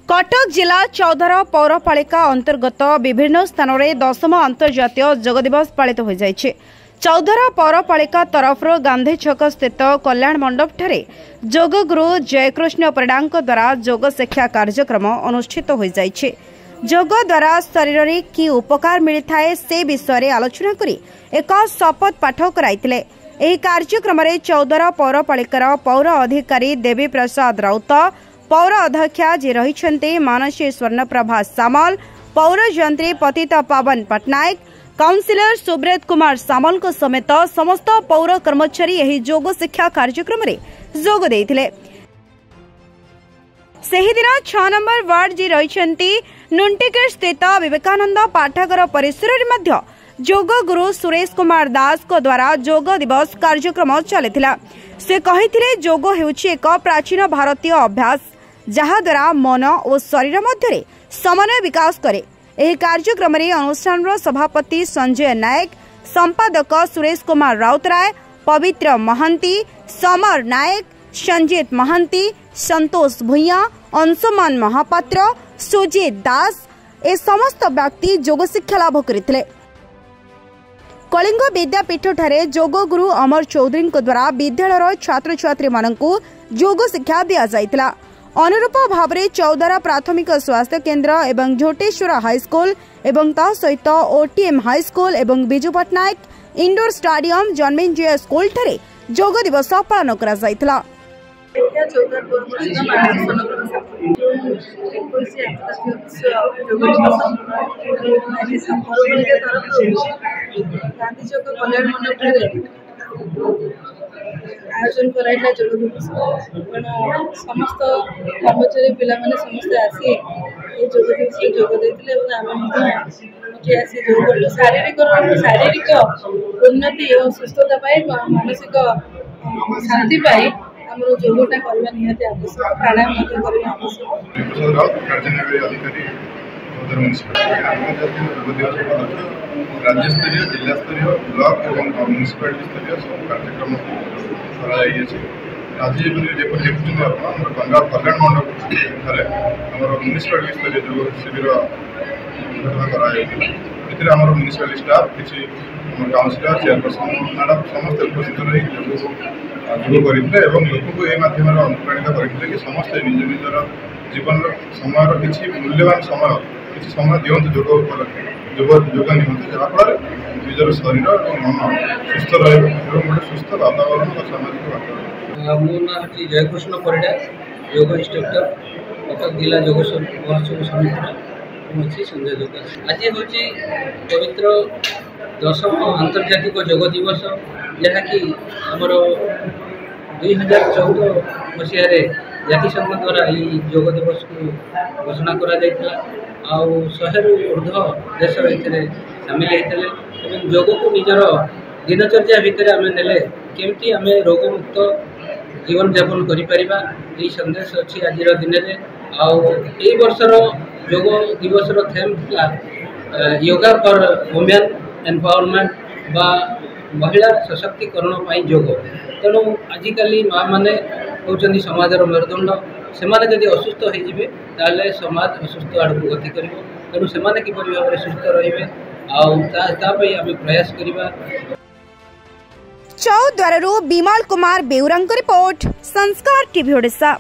कटक जिला चौधर पौरपालिका अंतर्गत विभिन्न स्थान में 10म अंतर्जातीय योग दिवस पालित हो जाइछे। चौधर पौरपालिका तरफ गांधी छक स्थित कल्याण मंडप ठारे योग गुरु जयकृष्ण परिडा द्वारा योग शिक्षा कार्यक्रम अनुष्ठित हो जाइछे। योग द्वारा शरीर में कि उपकार मिलता है से विषय में आलोचना करी एक शपथ पाठ कराइतिले। एही कार्यक्रम में चौधर पौरपालिकार पौर अधिकारी देवी प्रसाद राउत, पौर अध्यक्षा जी रही मानसी स्वर्णप्रभा सामल, पौर जंत्री पतित पावन पटनायक, काउंसिलर सुब्रत कुमार सामल समेत समस्त पौर कर्मचारी एही योग शिक्षा कार्यक्रम में जोग देइथिले। सेही दिन 6 नंबर वार्ड जी रही नुंटिकेट स्थित विवेकानंद पाठागार परिसर में योग गुरु सुरेश कुमार दास को द्वारा योग दिवस कार्यक्रम चलिथिला। से कहिथिले योग हेउछि एक प्राचीन भारतीय अभ्यास जहा द्वारा मन और शरीर मध्य समन्वय विकास करे। एही कार्यक्रम में अनुष्ठान सभापति संजय नायक, संपादक सुरेश कुमार राउतराय, पवित्र महंती, समर नायक, संजीत महंती, संतोष भुइया, अंशुमान महापात्र, सुजीत दास ए समस्त व्यक्ति योग शिक्षा लाभ करथिले। कलिंग विद्यापीठ ठारे योग गुरु अमर चौधरी द्वारा विद्यालय छात्र छात्री मानकु योग शिक्षा दिया जाइतिला। अनुरूप भाव में चौधरा प्राथमिक स्वास्थ्य केन्द्र एवं झोटेश्वर हाईस्कूल एवं ता सहित ओटीएम हाईस्कूल एवं Biju Patnaik indoor stadium Janmejay school ठारे योग दिवस पालन करा जाइतिला। आयोजन कराइला योग दिवस समस्त कर्मचारी पिला माने समस्त आसी योग दिवस योग देथिले शारीरिक उन्नति और सुस्थता पाई मानसिक शांति पाई हमरो योगटा करबा निहाती आवश्यक। प्राणायाम मध्य करबा राज्य स्तरीय जिला स्तरीय ब्लॉक एवं म्युनिसिपालिटी स्तरीय सब कार्यक्रम आज देखते गंगा कल्याण मंडप म्युनिसिपालिटी स्तरीय जो शिविर कर म्युनिसिपालिटी स्टाफ किसी काउंसिलर चेयरपर्सन मैडम समस्त उपस्थित रही योग करते लोक को माध्यम अनुप्राणित करते कि समस्ते निज निजर जीवन समय किसी मूल्यवान समय दिवत योग निमंत्रण जहाँफल निजर शरीर और मन सुस्थ रोटे सुस्थ वातावरण और सामाजिक वातावरण। मो ना हूँ जयकृष्ण परिडा, योग इंस्ट्रक्टर, कटक जिला योग महोत्सव समिति संजय जोग। आज हूँ पवित्र 10म आंतर्जातिक योग दिवस जहाँकि आमर 2014 मसीह जातिसंघ द्वारा योग दिवस को घोषणा करा जायतिला। आउ 100 रु ऊर्ध्व देश सामिल होते योग को निजर दिनचर्या भितर आम नेले केमती आम रोगमुक्त जीवन यापन कर संदेश अच्छी आज दिन में। आई वर्षर योग दिवस theme yoga for women empowerment बा महिला सशक्तिकरण योग। तेणु आजिकल माँ मैंने होती समाजर मेरुदंड से असुस्थ होते समाज असुस्थ आड़ को गति कर तेणु से किपर भाव में सुस्थ रे आम प्रयास करवा। चौद्वार विमल कुमार बेउरा रिपोर्ट, संस्कार टीवी ओडिशा।